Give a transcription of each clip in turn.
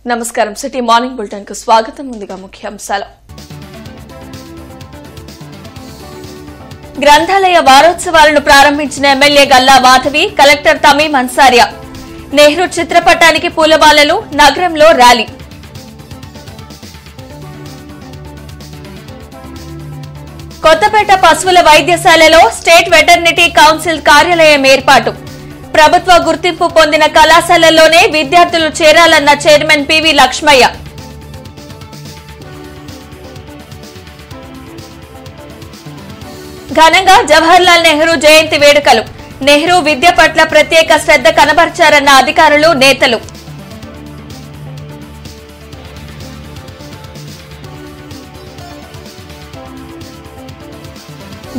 నమస్కారం city morning bulletin కు స్వాగతం. ముందుగా ముఖ్యాంశాలు. గ్రంథాలయ వారోత్సవాలను ప్రారంభించిన ఎమ్మెల్యే గల్లా మాధవి, కలెక్టర్ తమీం అన్సారియా. నెహ్రూ చిత్రపటానికి పూలమాలలు, నగరంలో ర్యాలీ. కొత్తపేట పశువుల వైద్యశాలలో స్టేట్ వెటర్నిటీ కౌన్సిల్ కార్యాలయం ఏర్పాటు. ప్రభుత్వ గుర్తింపు పొందిన కళాశాలల్లోనే విద్యార్థులు చేరాలన్న చైర్మన్ పివి లక్ష్మయ్య. ఘనంగా జవహర్లాల్ నెహ్రూ జయంతి వేడుకలు. నెహ్రూ విద్య పట్ల ప్రత్యేక శ్రద్ధ కనబర్చారన్న అధికారులు, నేతలు.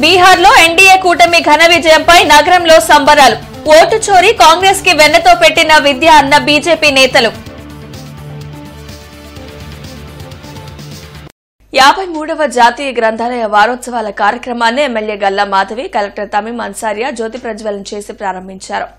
బీహార్లో ఎన్డీఏ కూటమి ఘన విజయంపై నగరంలో సంబరాలు. ఓటు చోరీ కాంగ్రెస్ కి వెన్నతో పెట్టిన విద్య అన్న బీజేపీ నేతలు. 53వ జాతీయ గ్రంథాలయ వారోత్సవాల కార్యక్రమాన్ని ఎమ్మెల్యే గల్లా మాధవి, కలెక్టర్ తమీం అన్సారియా జ్యోతి ప్రజ్వలన చేసి ప్రారంభించారు.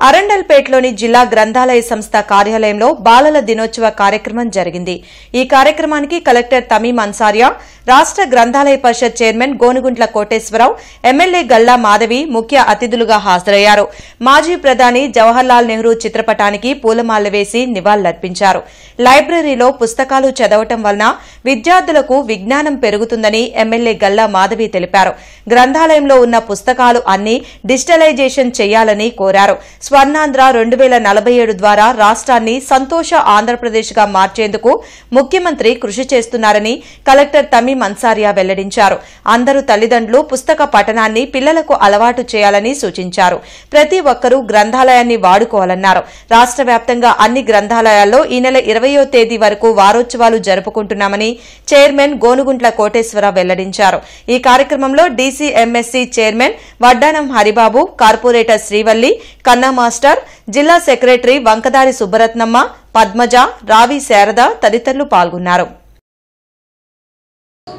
అరండల్పేటలోని జిల్లా గ్రంథాలయ సంస్థ కార్యాలయంలో బాలల దినోత్సవ కార్యక్రమం జరిగింది. ఈ కార్యక్రమానికి కలెక్టర్ తమీం అన్సారియా, రాష్ట గ్రంథాలయ పరిషత్ చైర్మన్ గోనుగుంట్ల కోటేశ్వరరావు, ఎమ్మెల్యే గల్లా మాధవి ముఖ్య అతిథులుగా హాజరయ్యారు. మాజీ ప్రధాని జవహర్లాల్ నెహ్రూ చిత్రపటానికి పూలమాల వేసి నివాళులర్పించారు. లైబ్రరీలో పుస్తకాలు చదవటం వలన విద్యార్థులకు విజ్ఞానం పెరుగుతుందని ఎమ్మెల్యే గల్లా మాధవి తెలిపారు. గ్రంథాలయంలో ఉన్న పుస్తకాలు అన్ని డిజిటలైజేషన్ చేయాలని కోరారు. స్వర్ణాంధ్ర 2047 ద్వారా రాష్ట్రాన్ని సంతోష ఆంధ్రప్రదేశ్గా మార్చేందుకు ముఖ్యమంత్రి కృషి చేస్తున్నారని కలెక్టర్ తమీం అన్సారియా వెల్లడించారు. అందరూ తల్లిదండ్రులు పుస్తక పఠనాన్ని పిల్లలకు అలవాటు చేయాలని సూచించారు. ప్రతి ఒక్కరూ గ్రంథాలయాన్ని వాడుకోవాలన్నారు. రాష్ట్ర వ్యాప్తంగా అన్ని గ్రంథాలయాల్లో ఈ నెల 20వ తేదీ వరకు వారోత్సవాలు జరుపుకుంటున్నామని చైర్మన్ గోనుగుంట్ల కోటేశ్వరరావు వెల్లడించారు. ఈ కార్యక్రమంలో డీసీఎంఎస్సీ చైర్మన్ వడ్డానం హరిబాబు, కార్పొరేటర్ శ్రీవల్లి, కన్నా మాస్టర్, జిల్లా సెక్రటరీ వంకదారి సుబ్బరత్నమ్మ, పద్మజ, రావి శారద తదితరులు పాల్గొన్నారు.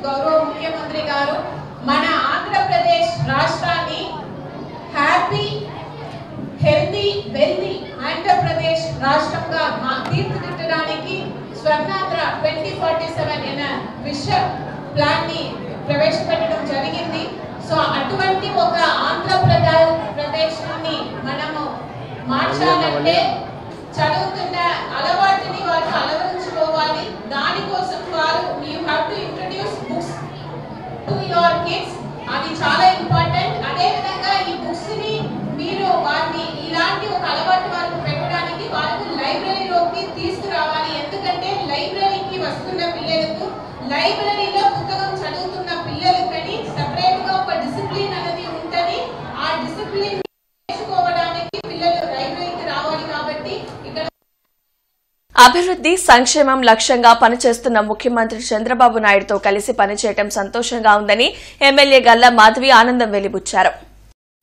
గౌరవ ముఖ్యమంత్రి గారు మన ఆంధ్రప్రదేశ్ రాష్ట్రాన్ని హ్యాపీ, హెల్తీ, వెల్తీ ఆంధ్రప్రదేశ్ రాష్ట్రంగా తీర్చిదిద్దడానికి స్వర్ణాంధ్ర 2047 అనే విజన్ ప్లాన్ ని ప్రవేశపెట్టడం జరిగింది. సో అటువంటి ఒక ఆంధ్రప్రదేశ్ ని మనము మార్చాలంటే చదువుతున్న అలవాటుని వారు అలవరించుకోవాలి. దానికోసం వారు you have to introduce books to your kids. అది చాలా ఇంపార్టెంట్. అదే విధంగా ఈ బుక్స్ ని మీరు వారిని ఇలాంటి ఒక అలవాటు వారికి పెట్టడానికి వారికి లైబ్రరీలోకి తీసుకురావాలి. ఎందుకంటే లైబ్రరీకి వస్తున్న పిల్లలకు, లైబ్రరీలో పుస్తకం చదువుతున్న పిల్లలకని సెపరేట్ గా ఒక డిసిప్లిన్ అనేది ఉంటది. ఆ డిసిప్లిన్ నేర్చుకోవడానికి పిల్లలు లైబ్రరీకి రావాలి. కాబట్టి ఇక్కడ అభివృద్ధి, సంక్షేమం లక్ష్యంగా పనిచేస్తున్న ముఖ్యమంత్రి చంద్రబాబు నాయుడుతో కలిసి పనిచేయడం సంతోషంగా ఉందని ఎమ్మెల్యే గల్లా మాధవి ఆనందం వెలిబుచ్చారు.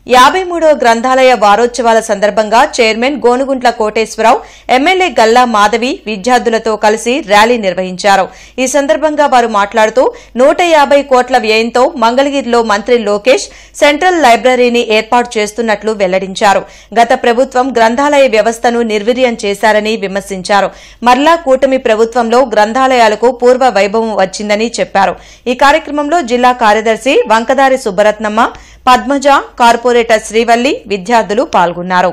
53వ గ్రంథాలయ వారోత్సవాల సందర్భంగా చైర్మన్ గోనుగుంట్ల కోటేశ్వరరావు, ఎమ్మెల్యే గల్లా మాధవి విద్యార్థులతో కలిసి ర్యాలీ నిర్వహించారు. ఈ సందర్భంగా వారు మాట్లాడుతూ 150 కోట్ల వ్యయంతో మంగళగిరిలో మంత్రి లోకేష్ సెంట్రల్ లైబ్రరీని ఏర్పాటు చేస్తున్నట్లు వెల్లడించారు. గత ప్రభుత్వం గ్రంథాలయ వ్యవస్థను నిర్వీర్యం చేశారని విమర్శించారు. మరలా కూటమి ప్రభుత్వంలో గ్రంథాలయాలకు పూర్వ వైభవం వచ్చిందని చెప్పారు. ఈ కార్యక్రమంలో జిల్లా కార్యదర్శి వంకదారి సుబ్బరత్నమ్మ, పద్మజ, కార్పొరేటర్ శ్రీవల్లి, విద్యార్థులు పాల్గొన్నారు.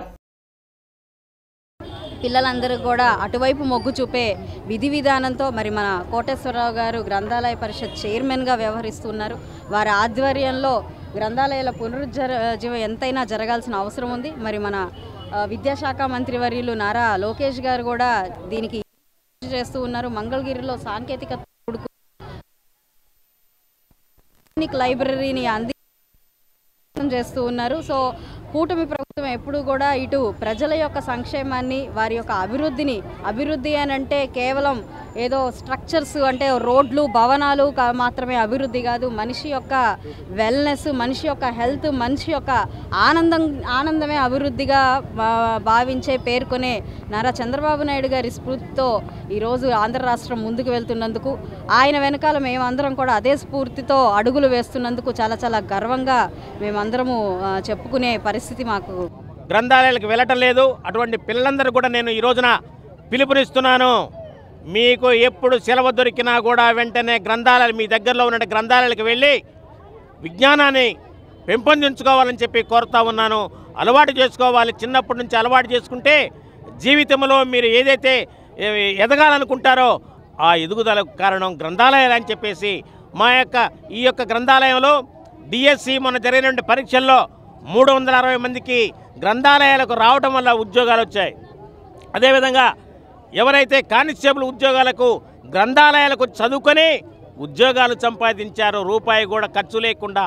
పిల్లలందరూ కూడా అటువైపు మొగ్గు చూపే విధి విధానంతో మరి మన కోటేశ్వరరావు గారు గ్రంథాలయ పరిషత్ చైర్మన్గా వ్యవహరిస్తున్నారు. వారి ఆధ్వర్యంలో గ్రంథాలయాల పునరుజ్జీవం ఎంతైనా జరగాల్సిన అవసరం ఉంది. మరి మన విద్యాశాఖ మంత్రివర్యులు నారా లోకేష్ గారు కూడా దీనికి చేస్తూ ఉన్నారు. మంగళగిరిలో సాంకేతికత లైబ్రరీని చేస్తూ ఉన్నారు. సో కూటమి ప్రభుత్వం ఎప్పుడు కూడా ఇటు ప్రజల యొక్క సంక్షేమాన్ని, వారి యొక్క అభివృద్ధి అని అంటే కేవలం ఏదో స్ట్రక్చర్స్ అంటే రోడ్లు, భవనాలు మాత్రమే అభివృద్ధి కాదు. మనిషి యొక్క వెల్నెస్, మనిషి యొక్క హెల్త్, మనిషి యొక్క ఆనందమే అభివృద్ధిగా భావించే పేర్కొనే నారా చంద్రబాబు నాయుడు గారి స్ఫూర్తితో ఈరోజు ఆంధ్ర రాష్ట్రం ముందుకు వెళ్తున్నందుకు, ఆయన వెనకాల మేమందరం కూడా అదే స్ఫూర్తితో అడుగులు వేస్తున్నందుకు చాలా చాలా గర్వంగా మేమందరము చెప్పుకునే పరిస్థితి మాకు. గ్రంథాలయాలకు వెళ్ళటం లేదు. అటువంటి పిల్లలందరూ కూడా నేను ఈ రోజున పిలుపునిస్తున్నాను. మీకు ఎప్పుడు సెలవు దొరికినా కూడా వెంటనే గ్రంథాలయాలు మీ దగ్గరలో ఉన్న గ్రంథాలయాలకు వెళ్ళి విజ్ఞానాన్ని పెంపొందించుకోవాలని చెప్పి కోరుతా ఉన్నాను. అలవాటు చేసుకోవాలి. చిన్నప్పటి నుంచి అలవాటు చేసుకుంటే జీవితంలో మీరు ఏదైతే ఎదగాలనుకుంటారో ఆ ఎదుగుదలకు కారణం గ్రంథాలయాలు అని చెప్పేసి ఈ యొక్క గ్రంథాలయంలో డిఎస్సి మొన్న జరిగిన పరీక్షల్లో 360 మందికి గ్రంథాలయాలకు రావడం వల్ల ఉద్యోగాలు వచ్చాయి. అదేవిధంగా ఎవరైతే కానిస్టేబుల్ ఉద్యోగాలకు గ్రంథాలయాలకు చదువుకొని ఉద్యోగాలు సంపాదించారో రూపాయి కూడా ఖర్చు లేకుండా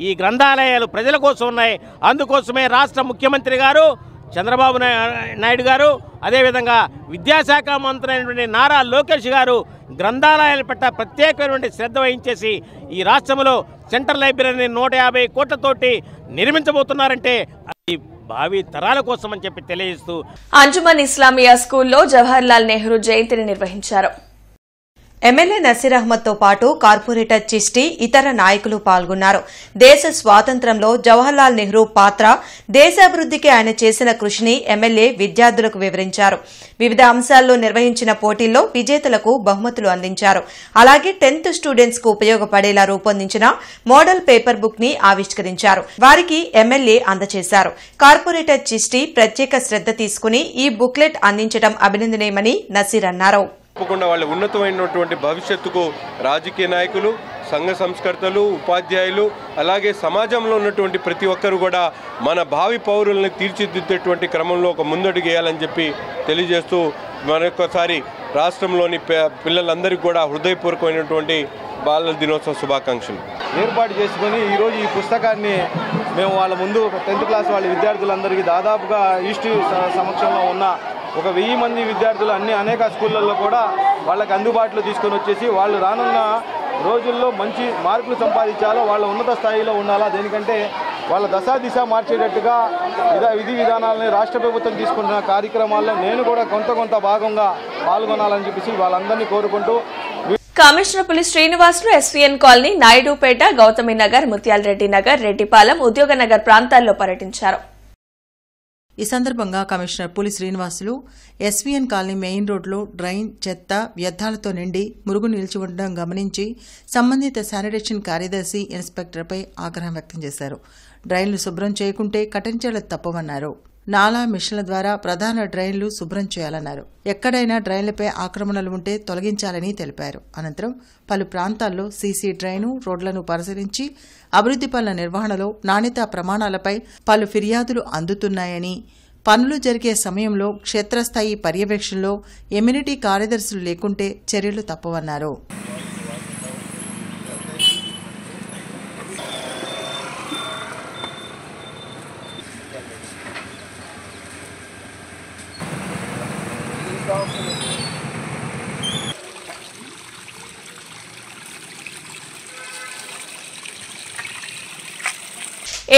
ఈ గ్రంథాలయాలు ప్రజల కోసం ఉన్నాయి. అందుకోసమే రాష్ట్ర ముఖ్యమంత్రి గారు చంద్రబాబు నాయుడు గారు అదేవిధంగా విద్యాశాఖ మంత్రి అయినటువంటి నారా లోకేష్ గారు గ్రంథాలయాల పట్ల ప్రత్యేకమైనటువంటి శ్రద్ధ వహించేసి ఈ రాష్ట్రంలో సెంట్రల్ లైబ్రరీని 150 కోట్లతోటి నిర్మించబోతున్నారంటే అది భావి తరాల కోసం అని చెప్పి తెలియజేస్తూ అంజుమన్ ఇస్లామియా స్కూల్లో జవహర్లాల్ నెహ్రూ జయంతిని నిర్వహించారు. ఎమ్మెల్యే నసీర్ అహ్మద్ తో పాటు కార్పొరేటర్ చిష్టి ఇతర నాయకులు పాల్గొన్నారు. దేశ స్వాతంత్ర్యంలో జవహర్లాల్ నెహ్రూ పాత్ర, దేశాభివృద్దికి ఆయన చేసిన కృషిని ఎమ్మెల్యే విద్యార్థులకు వివరించారు. వివిధ అంశాల్లో నిర్వహించిన పోటీల్లో విజేతలకు బహుమతులు అందించారు. అలాగే 10th స్టూడెంట్స్ కు ఉపయోగపడేలా రూపొందించిన మోడల్ పేపర్ బుక్ ని ఆవిష్కరించారు. వారికి ఎమ్మెల్యే అందజేశారు. కార్పొరేటర్ చిష్టి ప్రత్యేక శ్రద్ధ తీసుకుని ఈ బుక్లెట్ అందించడం అభినందనీయమని నసీర్ అన్నారు. తప్పకుండా వాళ్ళ ఉన్నతమైనటువంటి భవిష్యత్తుకు రాజకీయ నాయకులు, సంఘ సంస్కర్తలు, ఉపాధ్యాయులు, అలాగే సమాజంలో ఉన్నటువంటి ప్రతి ఒక్కరు కూడా మన భావి పౌరుల్ని తీర్చిదిద్దేటువంటి క్రమంలో ఒక ముందడుగు వేయాలని చెప్పి తెలియజేస్తూ మరొకసారి రాష్ట్రంలోని పిల్లలందరికీ కూడా హృదయపూర్వకమైనటువంటి బాలల దినోత్సవ శుభాకాంక్షలు ఏర్పాటు చేసుకొని ఈరోజు ఈ పుస్తకాన్ని మేము వాళ్ళ ముందు 10th క్లాస్ వాళ్ళ విద్యార్థులందరికీ దాదాపుగా ఈస్ట్ సమక్షంలో ఉన్న ఒక 1000 మంది విద్యార్థులు అనేక స్కూళ్ళల్లో కూడా వాళ్ళకి అందుబాటులో తీసుకొని వచ్చేసి వాళ్ళు రానున్న రోజుల్లో మంచి మార్కులు సంపాదించాలో, వాళ్ళ ఉన్నత స్థాయిలో ఉండాలా, దేనికంటే వాళ్ళ దశ మార్చేటట్టుగా విధి విధానాలని రాష్ట్ర ప్రభుత్వం తీసుకుంటున్న కార్యక్రమాల్లో నేను కూడా కొంత భాగంగా పాల్గొనాలని చెప్పేసి వాళ్ళందరినీ కోరుకుంటూ కమిషనర్ పులి శ్రీనివాసులు ఎస్వీఎన్ కాలనీ, నాయుడుపేట, గౌతమి నగర్, ముత్యాలరెడ్డి నగర్, రెడ్డిపాలెం, ఉద్యోగ నగర్ ప్రాంతాల్లో పర్యటించారు. ఈ సందర్భంగా కమిషనర్ పులి శ్రీనివాసులు ఎస్వీఎన్ కాలనీ మెయిన్ రోడ్లో డ్రైన్, చెత్త, వ్యర్థాలతో నిండి మురుగు నిలిచి ఉండడం గమనించి సంబంధిత శానిటేషన్ కార్యదర్శి, ఇన్స్పెక్టర్పై ఆగ్రహం వ్యక్తం చేశారు. డ్రైన్లు శుభ్రం చేయకుంటే కఠిన చర్యలు తప్పవన్నారు. నాలా మిషన్ల ద్వారా ప్రధాన డ్రైన్లు శుభ్రం చేయాలన్నారు. ఎక్కడైనా డ్రైన్లపై ఆక్రమణలు ఉంటే తొలగించాలని తెలిపారు. అనంతరం పలు ప్రాంతాల్లో సీసీ డ్రైను, రోడ్లను పరిశీలించి అభివృద్ది పనుల నిర్వహణలో నాణ్యతా ప్రమాణాలపై పలు ఫిర్యాదులు అందుతున్నాయని, పనులు జరిగే సమయంలో క్షేత్రస్థాయి పర్యవేక్షణలో ఎమ్యూనిటీ కార్యదర్శులు లేకుంటే చర్యలు తప్పవన్నారు.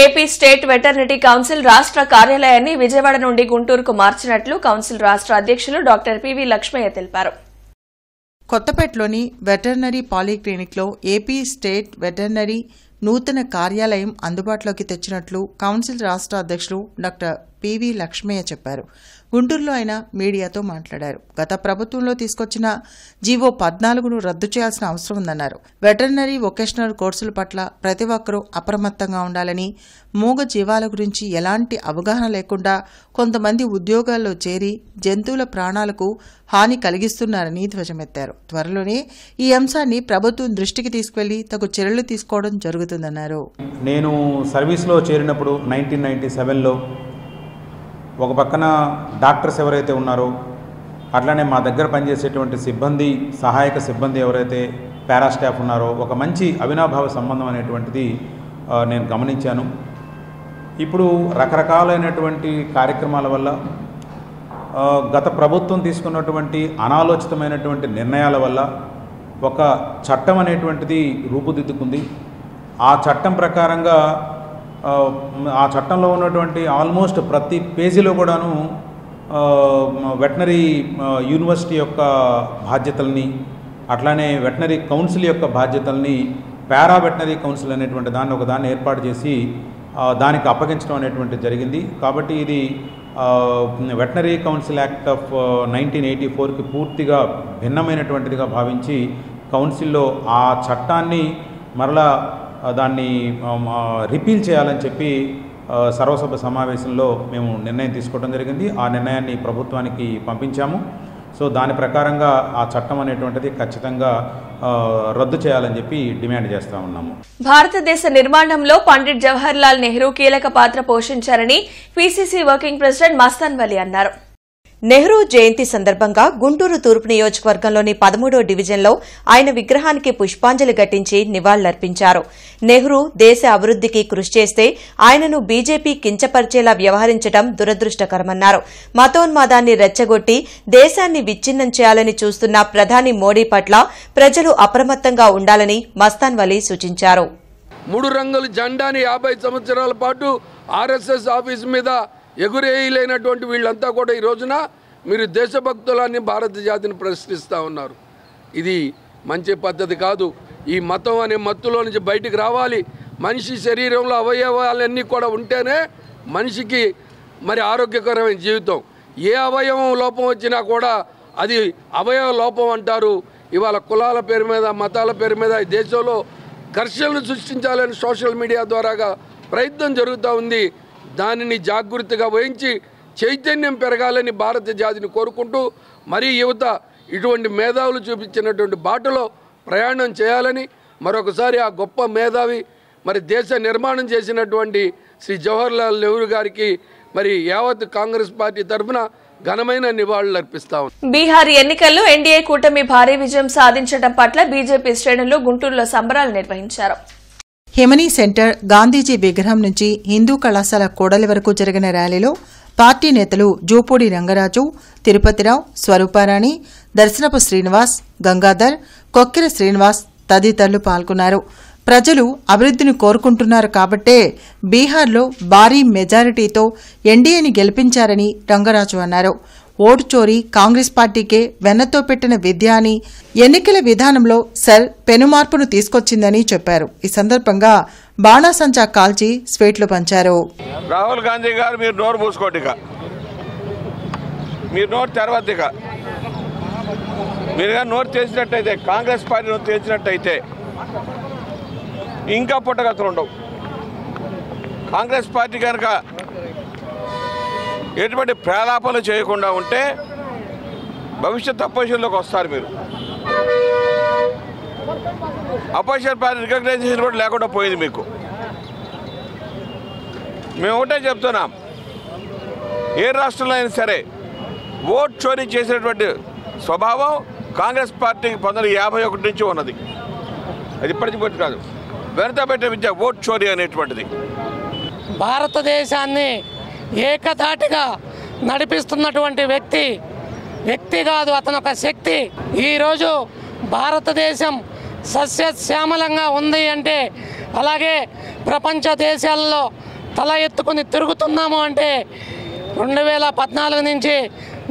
ఏపీ స్టేట్ వెటర్నరీ కౌన్సిల్ రాష్ట్ర కార్యాలయాన్ని విజయవాడ నుండి గుంటూరుకు మార్చినట్లు కౌన్సిల్ రాష్ట్ర అధ్యక్షులు డాక్టర్ పివి లక్ష్మయ్య తెలిపారు. కొత్తపేటలోని వెటర్నరీ పాలీక్లినిక్లో ఏపీ స్టేట్ వెటర్నరీ నూతన కార్యాలయం అందుబాటులోకి తెచ్చినట్లు కౌన్సిల్ రాష్ట్ర అధ్యక్షులు డాక్టర్ పివి లక్ష్మయ్య చెప్పారు. గుంటూరులో ఆయన మీడియాతో మాట్లాడారు. గత ప్రభుత్వంలో తీసుకొచ్చిన జీవో 14ను రద్దు చేయాల్సిన అవసరం ఉందన్నారు. వెటర్నరీ వొకేషనల్ కోర్సుల పట్ల ప్రతి ఒక్కరూ అప్రమత్తంగా ఉండాలని, మూగ జీవాల గురించి ఎలాంటి అవగాహన లేకుండా కొంతమంది ఉద్యోగాల్లో చేరి జంతువుల ప్రాణాలకు హాని కలిగిస్తున్నారని ధ్వజమెత్తారు. త్వరలోనే ఈ అంశాన్ని ప్రభుత్వం దృష్టికి తీసుకువెళ్లి తగు చర్యలు తీసుకోవడం జరుగుతుందన్నారు. నేను సర్వీస్లో చేరినప్పుడు 1997లో ఒక పక్కన డాక్టర్స్ ఎవరైతే ఉన్నారో, అట్లానే మా దగ్గర పనిచేసేటువంటి సిబ్బంది, సహాయక సిబ్బంది ఎవరైతే పారాస్టాఫ్ ఉన్నారో, ఒక మంచి అవినాభావ సంబంధం అనేటువంటిది నేను గమనించాను. ఇప్పుడు రకరకాలైనటువంటి కార్యక్రమాల వల్ల, గత ప్రభుత్వం తీసుకున్నటువంటి అనాలోచితమైనటువంటి నిర్ణయాల వల్ల ఒక చట్టం అనేటువంటిది రూపుదిద్దుకుంది. ఆ చట్టం ప్రకారంగా ఆ చట్టంలో ఉన్నటువంటి ఆల్మోస్ట్ ప్రతి పేజీలో కూడాను వెటనరీ యూనివర్సిటీ యొక్క బాధ్యతల్ని, అట్లానే వెటనరీ కౌన్సిల్ యొక్క బాధ్యతల్ని పారా వెటనరీ కౌన్సిల్ అనేటువంటి దాన్ని ఏర్పాటు చేసి దానికి అప్పగించడం అనేటువంటి జరిగింది. కాబట్టి ఇది వెటనరీ కౌన్సిల్ యాక్ట్ ఆఫ్ 1984కి పూర్తిగా భిన్నమైనటువంటిదిగా భావించి కౌన్సిల్లో ఆ చట్టాన్ని మరలా దాన్ని రిపీల్ చేయాలని చెప్పి సర్వసభ సమావేశంలో మేము నిర్ణయం తీసుకోవడం జరిగింది. ఆ నిర్ణయాన్ని ప్రభుత్వానికి పంపించాము. సో దాని ప్రకారంగా ఆ చట్టం అనేటువంటిది ఖచ్చితంగా రద్దు చేయాలని చెప్పి డిమాండ్ చేస్తా ఉన్నాము. భారతదేశ నిర్మాణంలో పండిట్ జవహర్లాల్ నెహ్రూ కీలక పాత్ర పోషించారని PCC working president Mastan Vali అన్నారు. నెహ్రూ జయంతి సందర్భంగా గుంటూరు తూర్పు నియోజకవర్గంలోని 13వ డివిజన్లో ఆయన విగ్రహానికి పుష్పాంజలి ఘటించి నివాళులర్పించారు. నెహ్రూ దేశ అభివృద్దికి కృషి చేస్తే ఆయనను బీజేపీ కించపరిచేలా వ్యవహరించడం దురదృష్టకరమన్నారు. మతోన్మాదాన్ని రెచ్చగొట్టి దేశాన్ని విచ్ఛిన్నం చేయాలని చూస్తున్న ప్రధాని మోడీ పట్ల ప్రజలు అప్రమత్తంగా ఉండాలని మస్తాన్ వలీ సూచించారు. 3 రంగుల జెండాని 50 సంవత్సరాల పాటు ఆర్ఎస్ఎస్ ఆఫీస్ మీద ఎగురేయలేనటువంటి వీళ్ళంతా కూడా ఈ రోజున మీరు దేశభక్తులని భారత జాతిని ప్రశ్నిస్తూ ఉన్నారు. ఇది మంచి పద్ధతి కాదు. ఈ మతం అనే మత్తులో నుంచి బయటికి రావాలి. మనిషి శరీరంలో అవయవాలన్నీ కూడా ఉంటేనే మనిషికి మరి ఆరోగ్యకరమైన జీవితం. ఏ అవయవం లోపం వచ్చినా కూడా అది అవయవ లోపం అంటారు. ఇవాళ కులాల పేరు మీద మతాల పేరు మీద ఈ దేశంలో ఘర్షణలు సృష్టించాలని సోషల్ మీడియా ద్వారాగా ప్రయత్నం జరుగుతూ ఉంది. దానిని జాగృతిగా వహించి చైతన్యం పెరగాలని భారత జాతిని కోరుకుంటూ మరీ యువత ఇటువంటి మేధావులు చూపించినటువంటి బాటలో ప్రయాణం చేయాలని మరొకసారి ఆ గొప్ప మేధావి మరి దేశ నిర్మాణం చేసినటువంటి శ్రీ జవహర్లాల్ నెహ్రూ గారికి మరి యావత్ కాంగ్రెస్ పార్టీ తరఫున ఘనమైన నివాళులు అర్పిస్తాం. బీహార్ ఎన్నికల్లో ఎన్డీఏ కూటమి భారీ విజయం సాధించడం పట్ల బీజేపీ శ్రేణులు గుంటూరులో సంబరాలు నిర్వహించారు. హిమనీ సెంటర్ గాంధీజీ విగ్రహం నుంచి హిందూ కళాశాల కూడలి వరకు జరిగిన ర్యాలీలో పార్టీ నేతలు జూపూడి రంగరాజు, తిరుపతిరావు, స్వరూపారాణి, దర్శనపు శ్రీనివాస్, గంగాధర్, కొక్కెర శ్రీనివాస్ తదితరులు పాల్గొన్నారు. ప్రజలు అభివృద్ధిని కోరుకుంటున్నారు కాబట్టే బీహార్లో భారీ మెజారిటీతో ఎన్డీఏని గెలిపించారని రంగరాజు అన్నారు. ఓటు చోరీ కాంగ్రెస్ పార్టీకే వెన్నతో పెట్టిన విద్య అని, ఎన్నికల విధానంలో సెల్ పెనుమార్పును తీసుకొచ్చిందని చెప్పారు. ఈ సందర్భంగా బాణాసంచా కాల్చి స్వీట్లు పంచారు. రాహుల్ గాంధీ గారు మీరు నోరు మూసుకోటిక, మీరు నోరు తెరవద్దిక. మీరు నోరు తెరిచినట్టయితే, కాంగ్రెస్ పార్టీ నోరు తెరిచినట్టయితే ఇంకా పుట్టగతులు ఉండవు. కాంగ్రెస్ పార్టీ కనుక ఎటువంటి ప్రలాపాలు చేయకుండా ఉంటే భవిష్యత్ అపోజిషన్లోకి వస్తారు. మీరు అపోజిషన్ పార్టీ రికగ్నైజేషన్ కూడా లేకుండా పోయింది మీకు. మేము ఒకటే చెప్తున్నాం, ఏ రాష్ట్రంలో అయినా సరే ఓట్ చోరీ చేసేటువంటి స్వభావం కాంగ్రెస్ పార్టీకి 1951 నుంచి ఉన్నది. అది ఇప్పటికి కాదు, వెనక పెట్టే విద్య ఓట్ చోరీ అనేటువంటిది. భారతదేశాన్ని ఏకధాటిగా నడిపిస్తున్నటువంటి వ్యక్తి కాదు, అతను ఒక శక్తి. ఈరోజు భారతదేశం సస్యశ్యామలంగా ఉంది అంటే, అలాగే ప్రపంచ దేశాలలో తల ఎత్తుకుని తిరుగుతున్నాము అంటే 2014 నుంచి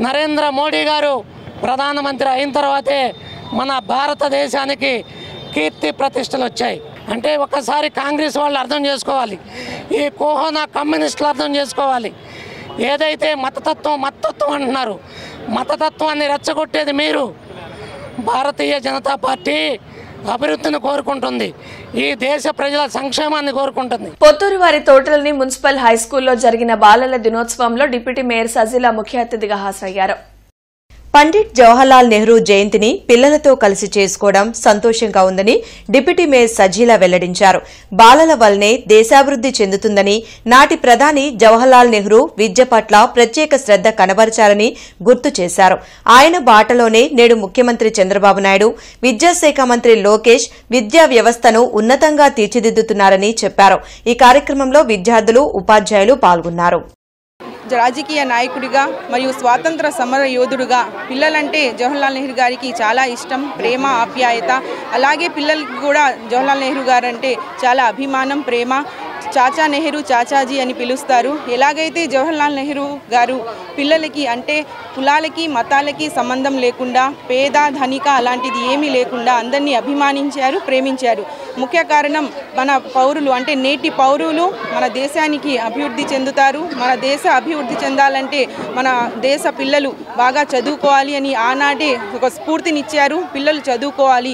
నరేంద్ర మోడీ గారు ప్రధానమంత్రి అయిన తర్వాతే మన భారతదేశానికి కీర్తి ప్రతిష్టలు వచ్చాయి. అంటే ఒకసారి కాంగ్రెస్ వాళ్ళు అర్థం చేసుకోవాలి, ఈ కోహనా కమ్యూనిస్టులు అర్థం చేసుకోవాలి. ఏదైతే మతతత్వం అంటున్నారు, మతతత్వాన్ని రెచ్చగొట్టేది మీరు. భారతీయ జనతా పార్టీ అభివృద్ధిని కోరుకుంటుంది, ఈ దేశ ప్రజల సంక్షేమాన్ని కోరుకుంటుంది. పొత్తూరువారి తోటలని మున్సిపల్ హైస్కూల్లో జరిగిన బాలల దినోత్సవంలో డిప్యూటీ మేయర్ సజిలా ముఖ్య అతిథిగా హాజరయ్యారు. పండిట్ జవహర్లాల్ నెహ్రూ జయంతిని పిల్లలతో కలిసి చేసుకోవడం సంతోషంగా ఉందని డిప్యూటీ మేయర్ సజీలా వెల్లడించారు. బాలల వల్లనే దేశాభివృద్ది చెందుతుందని, నాటి ప్రధాని జవహర్లాల్ నెహ్రూ విద్య పట్ల ప్రత్యేక శ్రద్ధ కనబరిచారని గుర్తు చేశారు. ఆయన బాటలోనే నేడు ముఖ్యమంత్రి చంద్రబాబు నాయుడు, విద్యాశాఖ మంత్రి లోకేష్ విద్యా వ్యవస్థను ఉన్నతంగా తీర్చిదిద్దుతున్నారని చెప్పారు. ఈ కార్యక్రమంలో విద్యార్థులు, ఉపాధ్యాయులు పాల్గొన్నారు. రాజకీయ నాయకుడిగా మరియు స్వాతంత్ర సమర యోధుడుగా పిల్లలంటే జవహర్లాల్ నెహ్రూ గారికి చాలా ఇష్టం, ప్రేమ, ఆప్యాయత. అలాగే పిల్లలకి కూడా జవహర్లాల్ నెహ్రూ గారు అంటే చాలా అభిమానం, ప్రేమ. చాచా నెహ్రూ, చాచాజీ అని పిలుస్తారు. ఎలాగైతే జవహర్లాల్ నెహ్రూ గారు పిల్లలకి అంటే కులాలకి, మతాలకి సంబంధం లేకుండా, పేద ధనిక అలాంటిది ఏమీ లేకుండా అందరినీ అభిమానించారు, ప్రేమించారు. ముఖ్య కారణం మన పౌరులు అంటే నేటి పౌరులు మన దేశానికి అభివృద్ధి చెందుతారు. మన దేశ అభివృద్ధి చెందాలంటే మన దేశ పిల్లలు బాగా చదువుకోవాలి అని ఆనాడే ఒక స్ఫూర్తినిచ్చారు. పిల్లలు చదువుకోవాలి,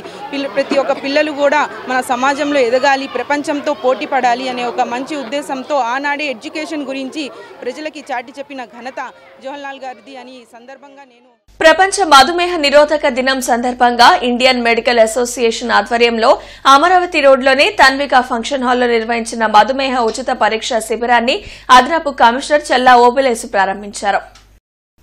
ప్రతి ఒక్క పిల్లలు కూడా మన సమాజంలో ఎదగాలి, ప్రపంచంతో పోటీ పడాలి అనే ఒక మంచి ఉద్దేశంతో ఆనాడే ఎడ్యుకేషన్ గురించి ప్రజలకి చాటి చెప్పిన ఘనత జవహర్లాల్ గారిది అని ఈ సందర్భంగా నేను ప్రపంచ మధుమేహ నిరోధక దినం సందర్భంగా ఇండియన్ మెడికల్ అసోసియేషన్ ఆధ్వర్యంలో అమరావతి రోడ్లోని తన్విక ఫంక్షన్ హాల్లో నిర్వహించిన మధుమేహ ఉచిత పరీక్ష శిబిరాన్ని అదనపు కమిషనర్ చెల్లా ఓబులేసు ప్రారంభించారు.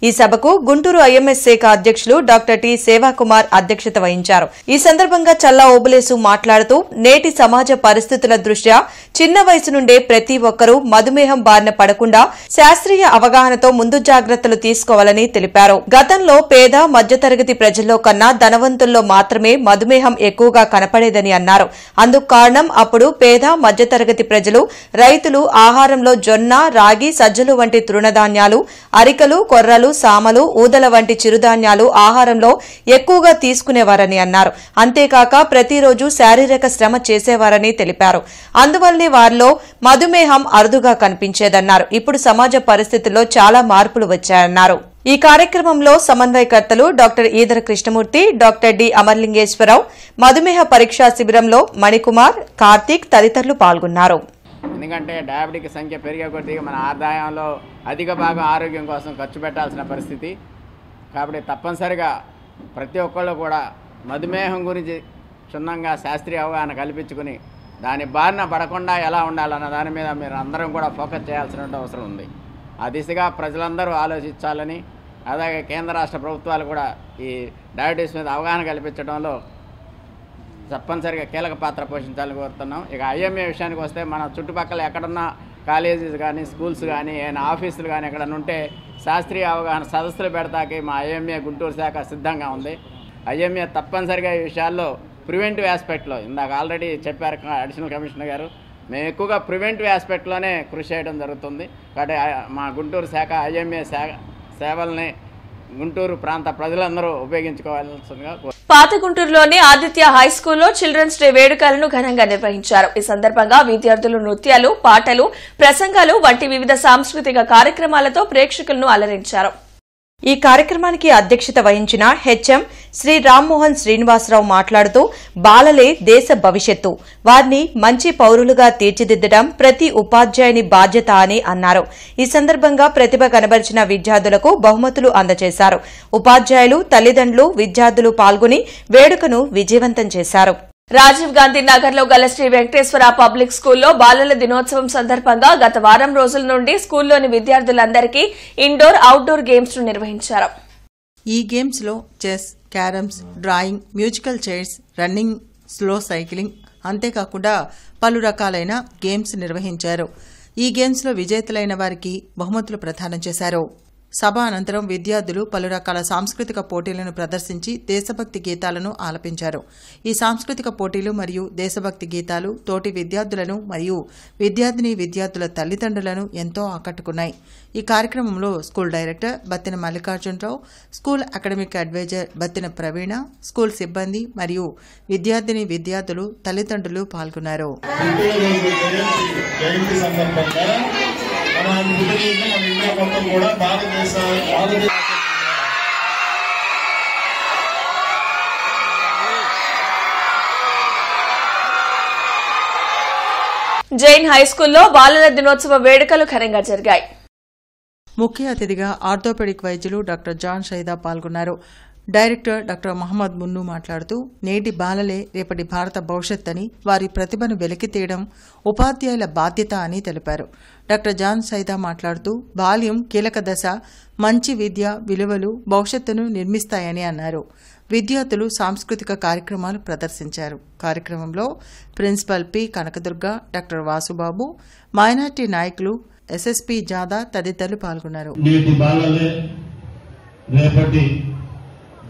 ఈ సభకు గుంటూరు ఐఎంఎస్ శాఖ అధ్యక్షులు డాక్టర్ టి సేవాకుమార్ అధ్యక్షత వహించారు. ఈ సందర్భంగా చల్లా ఓబులేసు మాట్లాడుతూ నేటి సమాజ పరిస్థితుల దృష్ట్యా చిన్న వయసు నుండే ప్రతి ఒక్కరూ మధుమేహం బారిన పడకుండా శాస్త్రీయ అవగాహనతో ముందు జాగ్రత్తలు తీసుకోవాలని తెలిపారు. గతంలో పేద మధ్యతరగతి ప్రజల్లో కన్నా ధనవంతుల్లో మాత్రమే మధుమేహం ఎక్కువగా కనపడేదని అన్నారు. అందుకు కారణం అప్పుడు పేద మధ్యతరగతి ప్రజలు రైతులు ఆహారంలో జొన్న, రాగి, సజ్జలు వంటి తృణధాన్యాలు, అరికలు, కొర్రలు, సామలు, ఊదల వంటి చిరుధాన్యాలు ఆహారంలో ఎక్కువగా తీసుకునేవారని అన్నారు. అంతేకాక ప్రతిరోజు శారీరక శ్రమ చేసేవారని తెలిపారు. అందువల్లనే వారిలో మధుమేహం అరుదుగా కనిపించేదన్నారు. ఇప్పుడు సమాజ పరిస్థితుల్లో చాలా మార్పులు వచ్చాయన్నారు. ఈ కార్యక్రమంలో సమన్వయకర్తలు doctor Edara Krishnamurthy, doctor D Amarlingeswararao, మధుమేహ పరీక్షా శిబిరంలో మణికుమార్, కార్తీక్ తదితరులు పాల్గొన్నారు. ఎందుకంటే డయాబెటిక్ సంఖ్య పెరిగే కొద్దీ మన ఆదాయంలో అధిక భాగం ఆరోగ్యం కోసం ఖర్చు పెట్టాల్సిన పరిస్థితి. కాబట్టి తప్పనిసరిగా ప్రతి ఒక్కళ్ళు కూడా మధుమేహం గురించి క్షుణ్ణంగా శాస్త్రీయ అవగాహన కల్పించుకుని దాని బారిన పడకుండా ఎలా ఉండాలన్న దాని మీద మీరు అందరం కూడా ఫోకస్ చేయాల్సిన అవసరం ఉంది. ఆ దిశగా ప్రజలందరూ ఆలోచించాలని, అలాగే కేంద్ర రాష్ట్ర ప్రభుత్వాలు కూడా ఈ డయాబెటీస్ మీద అవగాహన కల్పించడంలో తప్పనిసరిగా కీలక పాత్ర పోషించాలని కోరుతున్నాం. ఇక ఐఎంఏ విషయానికి వస్తే మన చుట్టుపక్కల ఎక్కడన్నా కాలేజెస్ కానీ, స్కూల్స్ కానీ, ఏమైనా ఆఫీసులు కానీ ఎక్కడన్నా ఉంటే శాస్త్రీయ అవగాహన సదస్సులు పెడతాకి మా ఐఎంఏ గుంటూరు శాఖ సిద్ధంగా ఉంది. ఐఎంఏ తప్పనిసరిగా ఈ విషయాల్లో ప్రివెంటివ్ ఆస్పెక్ట్లో ఇందాక ఆల్రెడీ చెప్పారు అడిషనల్ కమిషనర్ గారు, మేము ఎక్కువగా ప్రివెంటివ్ ఆస్పెక్ట్లోనే కృషి చేయడం జరుగుతుంది. కాబట్టి మా గుంటూరు శాఖ ఐఎంఏ సేవల్ని గుంటూరు ప్రాంత ప్రజలందరూ ఉపయోగించుకోవాల్సిందిగా. పాత గుంటూరులోని ఆదిత్య హైస్కూల్లో చిల్డ్రన్స్ డే వేడుకలను ఘనంగా నిర్వహించారు. ఈ సందర్భంగా విద్యార్థులు నృత్యాలు, పాటలు, ప్రసంగాలు వంటి వివిధ సాంస్కృతిక కార్యక్రమాలతో ప్రేక్షకులను అలరించారు. ఈ కార్యక్రమానికి అధ్యక్షత వహించిన హెచ్ఎం శ్రీ రామ్మోహన్ శ్రీనివాసరావు మాట్లాడుతూ బాలలే దేశ భవిష్యత్తు, వారిని మంచి పౌరులుగా తీర్చిదిద్దడం ప్రతి ఉపాధ్యాయుని బాధ్యత అని అన్నారు. ఈ సందర్భంగా ప్రతిభ కనబరిచిన విద్యార్థులకు బహుమతులు అందజేశారు. ఉపాధ్యాయులు, తల్లిదండ్రులు, విద్యార్థులు పాల్గొని వేడుకను విజయవంతం చేశారు. రాజీవ్ గాంధీ నగర్ లో గల శ్రీ వెంకటేశ్వర పబ్లిక్ స్కూల్లో బాలల దినోత్సవం సందర్భంగా గత వారం రోజుల నుండి స్కూల్లోని విద్యార్థులందరికీ ఇండోర్, అవుట్డోర్ గేమ్స్ ను నిర్వహించారు. ఈ గేమ్స్ లో chess, carroms, drawing, musical chairs, running, slow cycling, అంతేకాకుండా పలు రకాలైన గేమ్స్ నిర్వహించారు. ఈ గేమ్స్ లో విజేతలైన వారికి బహుమతులు ప్రదానం చేశారు. సభ అనంతరం విద్యార్థులు పలు రకాల సాంస్కృతిక పోటీలను ప్రదర్శించి దేశభక్తి గీతాలను ఆలపించారు. ఈ సాంస్కృతిక పోటీలు మరియు దేశభక్తి గీతాలు తోటి విద్యార్థులను మరియు విద్యార్థుల తల్లిదండ్రులను ఎంతో ఆకట్టుకున్నాయి. ఈ కార్యక్రమంలో school director Battina Mallikarjunarao, school academic adviser Battina Praveena, school సిబ్బంది మరియు విద్యార్థులు, తల్లిదండ్రులు పాల్గొన్నారు. జైన్ హైస్కూల్లో బాలల దినోత్సవ వేడుకలు ఘనంగా జరిగాయి. ముఖ్య అతిథిగా ఆర్థోపెడిక్ వైద్యులు డాక్టర్ జాన్ షైదా పాల్గొన్నారు. డైరెక్టర్ డాక్టర్ మహమ్మద్ మున్ను మాట్లాడుతూ నేటి బాలలే రేపటి భారత భవిష్యత్ అని, వారి ప్రతిభను వెలికితీయడం ఉపాధ్యాయుల బాధ్యత అని తెలిపారు. డాక్టర్ జాన్ సైదా మాట్లాడుతూ బాల్యం కీలక దశ, మంచి విద్య, విలువలు భవిష్యత్తును నిర్మిస్తాయని అన్నారు. విద్యార్థులు సాంస్కృతిక కార్యక్రమాలు ప్రదర్శించారు. కార్యక్రమంలో principal P Kanakadurga, doctor Vasubabu, minority నాయకులు, ఎస్ఎస్పీ జాదా తదితరులు పాల్గొన్నారు.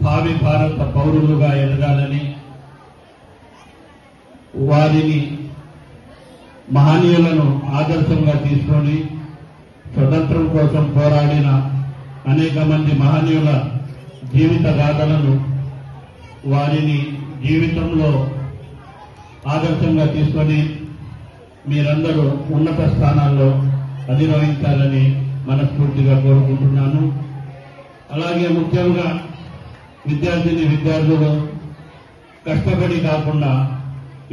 భావి భారత పౌరులుగా ఎదగాలని, వారిని మహనీయులను ఆదర్శంగా తీసుకొని స్వతంత్రం కోసం పోరాడిన అనేక మంది మహనీయుల జీవిత గాథలను, వారిని జీవితంలో ఆదర్శంగా తీసుకొని మీరందరూ ఉన్నత స్థానాల్లో అధిరోహించాలని మనస్ఫూర్తిగా కోరుకుంటున్నాను. అలాగే ముఖ్యంగా విద్యార్థులు కష్టపడి కాకుండా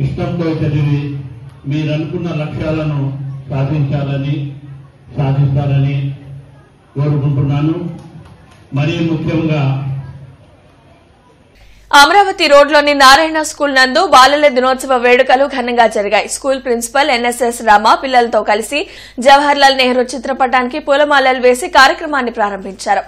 ఇష్టంతో చదివి మీరనుకున్న లక్ష్యాలను సాధిస్తారని కోరుకుంటున్నాను. మరీ ముఖ్యంగా అమరావతి రోడ్లోని నారాయణ స్కూల్ నందు బాలల దినోత్సవ వేడుకలు ఘనంగా జరిగాయి. స్కూల్ ప్రిన్సిపల్ ఎన్ఎస్ఎస్ రామ పిల్లలతో కలిసి జవహర్లాల్ నెహ్రూ చిత్రపటానికి పూలమాలలు వేసి కార్యక్రమాన్ని ప్రారంభించారు.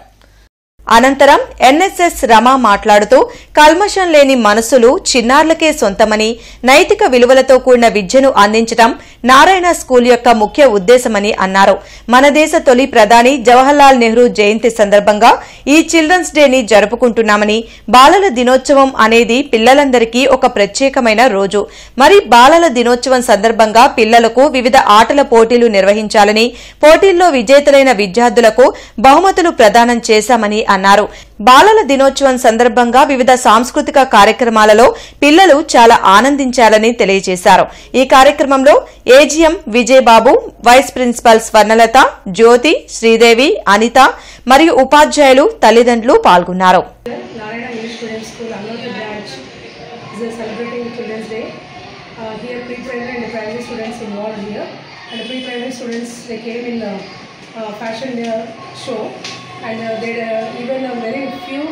అనంతరం ఎన్ఎస్ఎస్ రమ మాట్లాడుతూ కల్మషం లేని మనసులు చిన్నారులకే సొంతమని, నైతిక విలువలతో కూడిన విద్యను అందించడం నారాయణ స్కూల్ యొక్క ముఖ్య ఉద్దేశమని అన్నారు. మన దేశ తొలి ప్రధాని జవహర్లాల్ నెహ్రూ జయంతి సందర్భంగా ఈ చిల్డ్రన్స్ డేని జరుపుకుంటున్నామని, బాలల దినోత్సవం అనేది పిల్లలందరికీ ఒక ప్రత్యేకమైన రోజు. మరి బాలల దినోత్సవం సందర్భంగా పిల్లలకు వివిధ ఆటల పోటీలు నిర్వహించాలని, పోటీల్లో విజేతలైన విద్యార్థులకు బహుమతులు ప్రదానం చేశామని అన్నారు. బాలల దినోత్సవం సందర్భంగా వివిధ సాంస్కృతిక కార్యక్రమాలలో పిల్లలు చాలా ఆనందించాలని తెలియజేశారు. ఈ కార్యక్రమంలో AGM Vijayababu, vice principal Swarnalatha, Jyothi, Sridevi, Anitha మరియు ఉపాధ్యాయులు, తల్లిదండ్రులు పాల్గొన్నారు. And even very few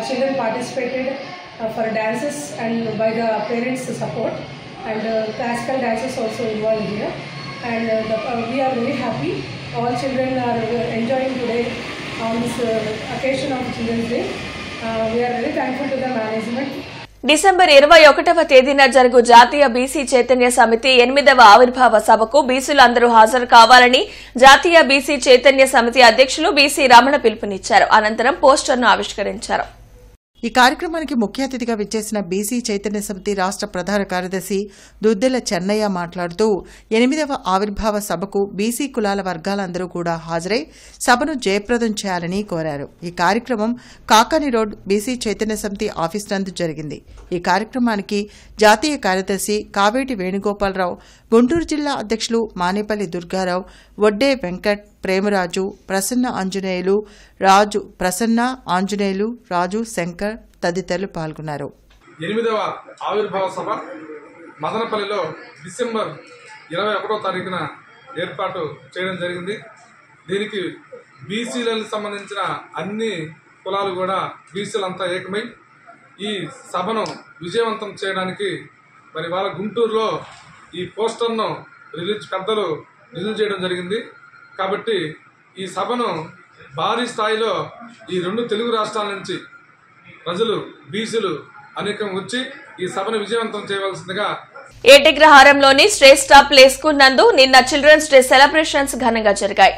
children participated for dances and by the parents' support, and classical dances also involved here, and we are very happy. All children are enjoying today on this occasion of Children's Day. We are very thankful to the management. December 21వ తేదీన జరుగు జాతీయ BC Chaitanya సమితి 8వ ఆవిర్భావ సభకు బీసీలందరూ హాజరు కావాలని జాతీయ బీసీ చైతన్య సమితి అధ్యక్షులు బీసీ రమణ పిలుపునిచ్చారు. అనంతరం పోస్టర్ను ఆవిష్కరించారు. ఈ కార్యక్రమానికి ముఖ్య అతిథిగా విచ్చేసిన బీసీ చైతన్య సమితి రాష్ట్ర ప్రధాన కార్యదర్శి దుద్దెల చెన్నయ్య మాట్లాడుతూ 8వ ఆవిర్భావ సభకు బీసీ కులాల వర్గాలందరూ కూడా హాజరై సభను జయప్రదం చేయాలని కోరారు. ఈ కార్యక్రమం కాకాని రోడ్ బీసీ చైతన్య సమితి ఆఫీస్ నందు జరిగింది. ఈ కార్యక్రమానికి జాతీయ కార్యదర్శి కావేటి వేణుగోపాలరావు, గుంటూరు జిల్లా అధ్యక్షులు మానేపల్లి దుర్గారావు, వడ్డే వెంకట్, ప్రేమరాజు, ప్రసన్న ఆంజనేయులు, రాజు, శంకర్ తదితరులు పాల్గొన్నారు. 8వ ఆవిర్భావ సభ మదనపల్లిలో డిసెంబర్ 21వ తారీఖున ఏర్పాటు చేయడం జరిగింది. దీనికి బీసీలకు సంబంధించిన అన్ని కులాలు కూడా బీసీలంతా ఏకమై ఈ సభను విజయవంతం చేయడానికి మరి వాళ్ళ గుంటూరులో ఈ పోస్టర్ను పెద్దలు రిలీజ్ చేయడం జరిగింది. కాబట్టి ఈ సభను భారీ స్థాయిలో ఈ 2 తెలుగు రాష్ట్రాల నుంచి ప్రజలు బీసీలు అనేకం వచ్చి ఈ సభను విజయవంతం చేయవలసిందిగా ఏటిగ్రహారంలోని శ్రేష్ఠ ప్లే స్కూల్ నందు నిన్న చిల్డ్రన్స్ డే సెలబ్రేషన్స్ ఘనంగా జరిగాయి.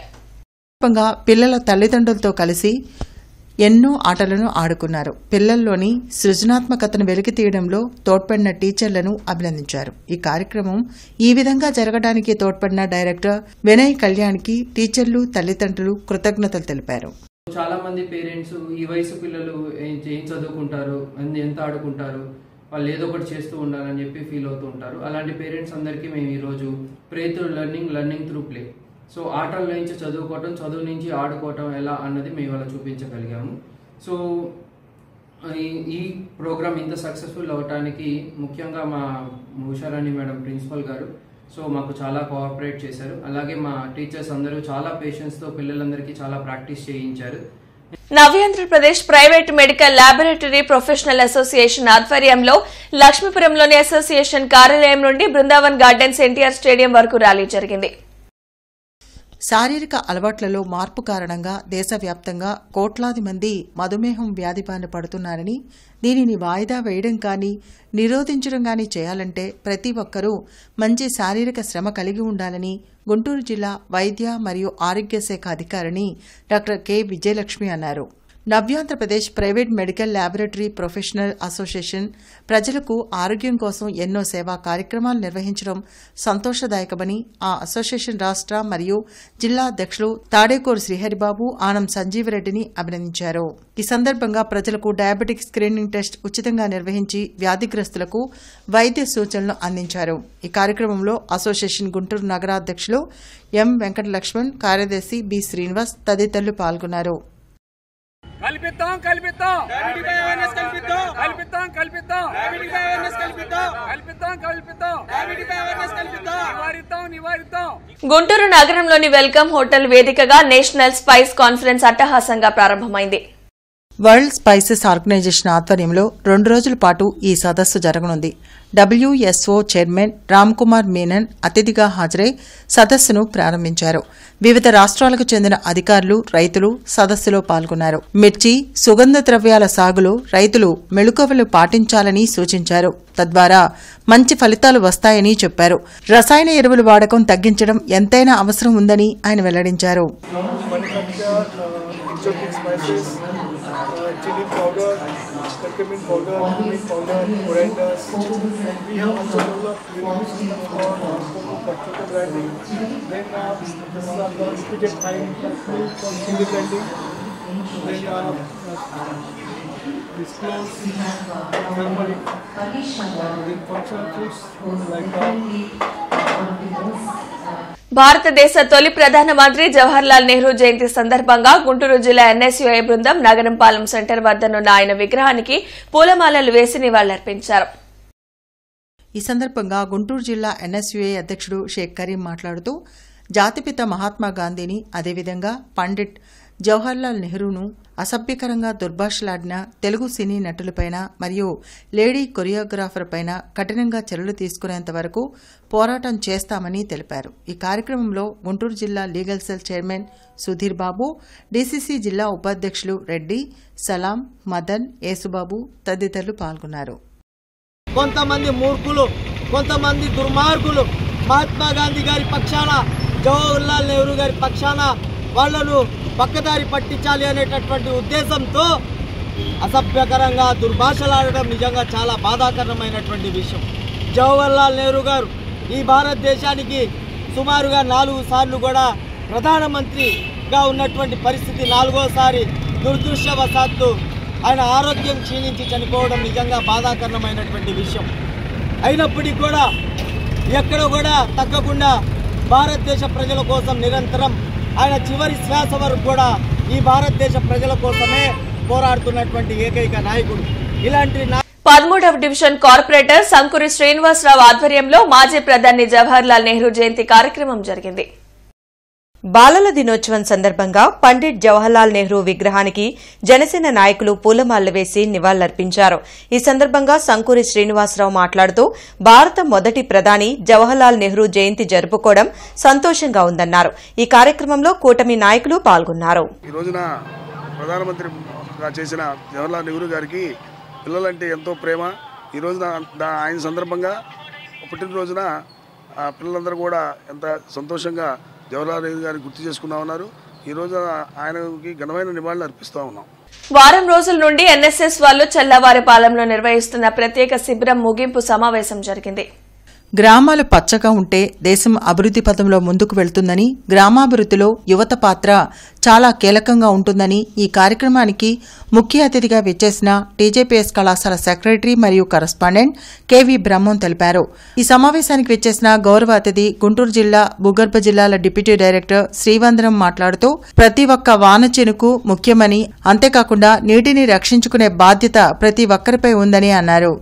పిల్లల తల్లిదండ్రులతో కలిసి ఎన్నో ఆటలను ఆడుకున్నారు. పిల్లల్లోని సృజనాత్మకతను వెలికి తీయడంలో తోడ్పడిన టీచర్లను అభినందించారు. ఈ కార్యక్రమం ఈ విధంగా జరగడానికి తోడ్పడిన డైరెక్టర్ వినయ్ కళ్యాణ్కి టీచర్లు, తల్లిదండ్రులు కృతజ్ఞతలు తెలిపారు. చాలా మంది పేరెంట్స్ ఈ వయసు పిల్లలు ఏం చదువుకుంటారు, ఎంత ఆడుకుంటారు, వాళ్ళు ఏదో ఒకటి చేస్తూ ఉండాలని చెప్పి ఫీల్ అవుతూ ఉంటారు. అలాంటి పేరెంట్స్ అందరికీ మేము ఈరోజు play through learning through play, so ఆటల నుంచి చదువుకోవటం, చదువు నుంచి ఆడుకోవటం ఎలా అన్నది మేము అలా చూపించగలిగాము. సో ఈ ప్రోగ్రామ్ ఇంత సక్సెస్ఫుల్ అవ్వటానికి ముఖ్యంగా మా ఉషారాణి మేడం ప్రిన్సిపల్ గారు సో మాకు చాలా కోఆపరేట్ చేశారు. అలాగే మా టీచర్స్ అందరూ చాలా పేషెన్స్తో పిల్లలందరికీ చాలా ప్రాక్టీస్ చేయించారు. Navyandhra Pradesh private medical laboratory professional association ఆధ్వర్యంలో లక్ష్మీపురంలోని అసోసియేషన్ కార్యాలయం నుండి బృందావన్ గార్డెన్స్ ఎన్టీఆర్ స్టేడియం వరకు ర్యాలీ జరిగింది. శారీరక అలవాట్లలో మార్పు కారణంగా దేశవ్యాప్తంగా కోట్లాది మంది మధుమేహం వ్యాధి బారిన పడుతున్నారని, దీనిని వాయిదా వేయడం కానీ నిరోధించడం కానీ చేయాలంటే ప్రతి ఒక్కరూ మంచి శారీరక శ్రమ కలిగి ఉండాలని గుంటూరు జిల్లా వైద్య మరియు ఆరోగ్య శాఖ అధికారిని డాక్టర్ కె విజయలక్ష్మి అన్నారు. Navyandhra Pradesh private medical laboratory professional association ప్రజలకు ఆరోగ్యం కోసం ఎన్నో సేవా కార్యక్రమాలు నిర్వహించడం సంతోషదాయకమని ఆ అసోసియేషన్ రాష్ట్ర మరియు జిల్లా అధ్యక్షులు తాడేకోరు శ్రీహరిబాబు ఆనం సంజీవరెడ్డిని అభినందించారు. ఈ సందర్భంగా ప్రజలకు డయాబెటిక్ స్క్రీనింగ్ టెస్ట్ ఉచితంగా నిర్వహించి వ్యాధిగ్రస్తులకు వైద్య సూచనలు అందించారు. ఈ కార్యక్రమంలో అసోసియేషన్ గుంటూరు నగరాధ్యక్షులు ఎం వెంకటలక్ష్మణ్, కార్యదర్శి బి శ్రీనివాస్ తదితరులు పాల్గొన్నారు. కల్పిద్దాం కల్పిద్దాం డయాబెటిక్ అవేర్నెస్ కల్పిద్దాం కల్పిద్దాం కల్పిద్దాం డయాబెటిక్ అవేర్నెస్ కల్పిద్దాం కల్పిద్దాం కల్పిద్దాం డయాబెటిక్ అవేర్నెస్ కల్పిద్దాం నివారిద్దాం. గుంటూరు నగరంలోని వెల్కమ్ హోటల్ వేదికగా నేషనల్ స్పైస్ కాన్ఫరెన్స్ అట్టహాసంగా ప్రారంభమైంది. వరల్డ్ స్పైసెస్ ఆర్గనైజేషన్ ఆధ్వర్యంలో 2 రోజుల పాటు ఈ సదస్సు జరగనుంది. WSO చైర్మన్ రామ్ కుమార్ మీనన్ అతిథిగా హాజరై సదస్సును ప్రారంభించారు. వివిధ రాష్ట్రాలకు చెందిన అధికారులు, రైతులు సదస్సులో పాల్గొన్నారు. మిర్చి, సుగంధ ద్రవ్యాల సాగులో రైతులు మెళుకువలు పాటించాలని సూచించారు. తద్వారా మంచి ఫలితాలు వస్తాయని చెప్పారు. రసాయన ఎరువుల వాడకం తగ్గించడం ఎంతైనా అవసరం ఉందని ఆయన వెల్లడించారు. chili powder, curcumin powder, turmeric powder, coriander. We have also developed unique system for potato grinding. Then this is the repeated time milk for chili grinding. Then this close turmeric. Then functional foods like భారతదేశ తొలి ప్రధానమంత్రి జవహర్లాల్ నెహ్రూ జయంతి సందర్భంగా గుంటూరు జిల్లా NSUI బృందం Nagarampalem centre వద్దనున్న ఆయన విగ్రహానికి పూలమాలలు వేసి నివాళులర్పించారు. ఈ సందర్భంగా గుంటూరు జిల్లా ఎన్ఎస్యుఐ అధ్యక్షుడు షేక్ కరీం మాట్లాడుతూ జాతిపిత మహాత్మా గాంధీని, అదేవిధంగా పండిట్ జవహర్లాల్ నెహ్రూను అసభ్యకరంగా దుర్భాషలాడిన తెలుగు సినీ నటులపైన మరియు లేడీ కొరియోగ్రాఫర్ పైన కఠినంగా చర్యలు తీసుకునేంత వరకు పోరాటం చేస్తామని తెలిపారు. ఈ కార్యక్రమంలో గుంటూరు జిల్లా legal cell chairman Sudheer Babu, DCC జిల్లా ఉపాధ్యక్షులు రెడ్డి, సలాం, మదన్, యేసుబాబు తదితరులు పాల్గొన్నారు. కొంతమంది మూర్ఖులు, కొంతమంది దుర్మార్గులు మహాత్మా గాంధీ గారి పక్షాన, జవహర్లాల్ నెహ్రూ గారి పక్షాన వాళ్లను పక్కదారి పట్టించాలి అనేటటువంటి ఉద్దేశంతో అసభ్యకరంగా దుర్భాషలాడడం నిజంగా చాలా బాధాకరమైనటువంటి విషయం. జవహర్లాల్ నెహ్రూ గారు ఈ భారతదేశానికి సుమారుగా 4 సార్లు కూడా ప్రధానమంత్రిగా ఉన్నటువంటి పరిస్థితి, 4వసారి దురదృష్టవశాత్తు ఆయన ఆరోగ్యం క్షీణించి చనిపోవడం నిజంగా బాధాకరమైనటువంటి విషయం. అయినప్పటికీ కూడా ఎక్కడ కూడా తగ్గకుండా భారతదేశ ప్రజల కోసం నిరంతరం ఆయన చివరి శ్వాస వరకు కూడా ఈ భారతదేశ ప్రజల కోసమే పోరాడుతున్నటువంటి ఏకైక నాయకుడు. ఇలాంటి 13వ డివిజన్ కార్పొరేటర్ సంకూరి శ్రీనివాసరావు ఆధ్వర్యంలో మాజీ ప్రధాని జవహర్లాల్ నెహ్రూ జయంతి కార్యక్రమం జరిగింది. బాలల దినోత్సవం సందర్భంగా పండిట్ జవహర్లాల్ నెహ్రూ విగ్రహానికి జనసేన నాయకులు పూలమాలలు వేసి నివాళులర్పించారు. ఈ సందర్భంగా సంకూరి శ్రీనివాసరావు మాట్లాడుతూ భారత మొదటి ప్రధాని జవహర్లాల్ నెహ్రూ జయంతి జరుపుకోవడం సంతోషంగా ఉందన్నారు. ఈ కార్యక్రమంలో కూటమి నాయకులు పాల్గొన్నారు. ఈ రోజున ప్రధానమంత్రిగా చేసిన జవహర్లాల్ నెహ్రూ గారికి పిల్లలంటే ఎంతో ప్రేమ. ఈ రోజున ఆయన సందర్భంగా పుట్టినరోజున పిల్లలందరూ కూడా ఎంత సంతోషంగా జవహర్లాల్ నెహ్రూ గారిని గుర్తు చేసుకున్నా ఉన్నారు. ఈ రోజు ఆయనకి ఘనమైన నివాళులు అర్పిస్తా ఉన్నాం. వారం రోజుల నుండి ఎన్ఎస్ఎస్ వాళ్ళు చల్లవారిపాలెంలో నిర్వహిస్తున్న ప్రత్యేక శిబిరం ముగింపు సమావేశం జరిగింది. గ్రామాలు పచ్చగా ఉంటే దేశం అభివృద్ది పథంలో ముందుకు వెళ్తుందని, గ్రామాభివృద్దిలో యువత పాత్ర చాలా కీలకంగా ఉంటుందని ఈ కార్యక్రమానికి ముఖ్య అతిథిగా విచ్చేసిన టీజేపీఎస్ కళాశాల సెక్రటరీ మరియు కరస్పాండెంట్ కెవి బ్రహ్మం తెలిపారు. ఈ సమావేశానికి విచ్చేసిన గౌరవ అతిథి గుంటూరు జిల్లా భూగర్భ జిల్లాల డిప్యూటీ డైరెక్టర్ శ్రీవందరం మాట్లాడుతూ ప్రతి ఒక్క వాన చినుకు ముఖ్యమని, అంతేకాకుండా నీటిని రక్షించుకునే బాధ్యత ప్రతి ఒక్కరిపై ఉందని అన్నారు.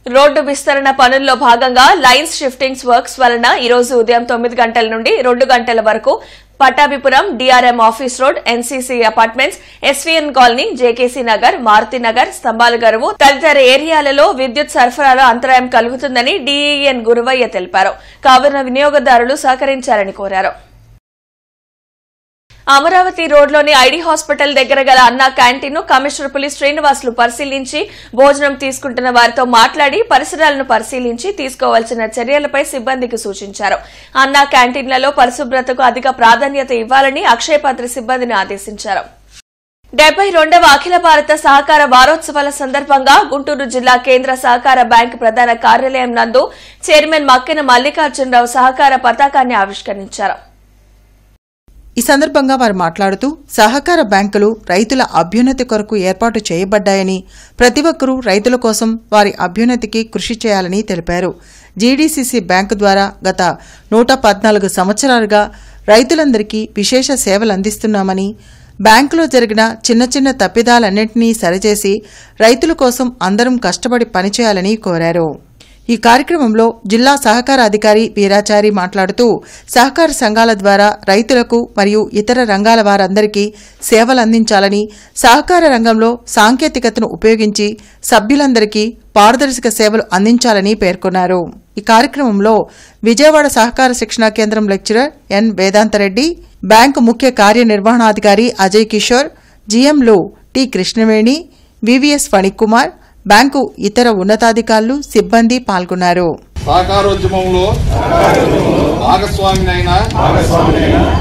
రోడ్డు విస్తరణ పనుల్లో భాగంగా లైన్స్ షిఫ్టింగ్స్ వర్క్స్ వలన ఈ రోజు ఉదయం 9 గంటల నుండి 2 గంటల వరకు Pattabhipuram, DRM office road, NCC apartments, SVN colony, JKC Nagar, Maruthi Nagar, స్తంభాల గరువు తదితర ఏరియాలలో విద్యుత్ సరఫరాలో అంతరాయం కలుగుతుందని డీఈఎన్ గురువయ్య తెలిపారు. కావున వినియోగదారులు సహకరించాలని కోరారు. అమరావతి రోడ్లోని ఐడీ హాస్పిటల్ దగ్గర గల అన్నా క్యాంటీన్ను కమిషనర్ పులి శ్రీనివాసులు పరిశీలించి భోజనం తీసుకుంటున్న వారితో మాట్లాడి పరిసరాలను పరిశీలించి తీసుకోవాల్సిన చర్యలపై సిబ్బందికి సూచించారు. అన్నా క్యాంటీన్లలో పరిశుభ్రతకు అధిక ప్రాధాన్యత ఇవ్వాలని అక్షయపాత్ర సిబ్బందిని ఆదేశించారు. 72వ అఖిల భారత సహకార వారోత్సవాల సందర్భంగా గుంటూరు జిల్లా కేంద్ర సహకార బ్యాంకు ప్రధాన కార్యాలయం నందు చైర్మన్ మక్కెన మల్లికార్జునరావు సహకార పతాకాన్ని ఆవిష్కరించారు. ఈ సందర్భంగా వారు మాట్లాడుతూ సహకార బ్యాంకులు రైతుల అభ్యున్నతి కొరకు ఏర్పాటు చేయబడ్డాయని, ప్రతి ఒక్కరూ రైతుల కోసం వారి అభ్యున్నతికి కృషి చేయాలని తెలిపారు. జీడీసీసీ బ్యాంకు ద్వారా గత 114 సంవత్సరాలుగా రైతులందరికీ విశేష సేవలు అందిస్తున్నామని, బ్యాంకులో జరిగిన చిన్న చిన్న తప్పిదాలన్నింటినీ సరిచేసి రైతుల కోసం అందరం కష్టపడి పనిచేయాలని కోరారు. ఈ కార్యక్రమంలో జిల్లా సహకార అధికారి వీరాచారి మాట్లాడుతూ సహకార సంఘాల ద్వారా రైతులకు మరియు ఇతర రంగాల వారందరికీ సేవలు అందించాలని, సహకార రంగంలో సాంకేతికతను ఉపయోగించి సభ్యులందరికీ పారదర్శక సేవలు అందించాలని పేర్కొన్నారు. ఈ కార్యక్రమంలో విజయవాడ సహకార శిక్షణా కేంద్రం లెక్చరర్ ఎన్ వేదాంతరెడ్డి, బ్యాంకు ముఖ్య కార్యనిర్వహణాధికారి అజయ్ కిషోర్, జీఎంలు T Krishnaveni, VVS Phanikumar, bank ఇతర ఉన్నతాధికారులు, సిబ్బంది పాల్గొన్నారు. సహకారోద్యమంలో భాగస్వామినైన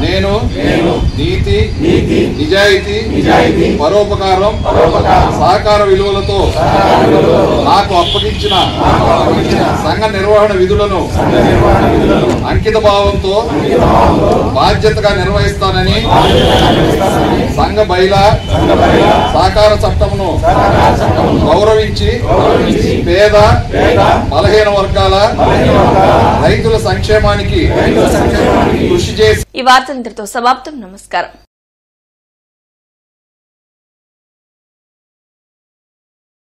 నేను నీతి, నిజాయితీ, పరోపకారం, సహకార విలువలతో నాకు అప్పగించిన సంఘ నిర్వహణ విధులను అంకిత భావంతో బాధ్యతగా నిర్వహిస్తానని సంఘ బైలా సహకార చట్టమును గౌరవించి పేద బలహీన వర్గాల రైతుల సంక్షేమానికి కృషి చేసి ఈ వార్తలంతటితో సమాప్తం. నమస్కారం.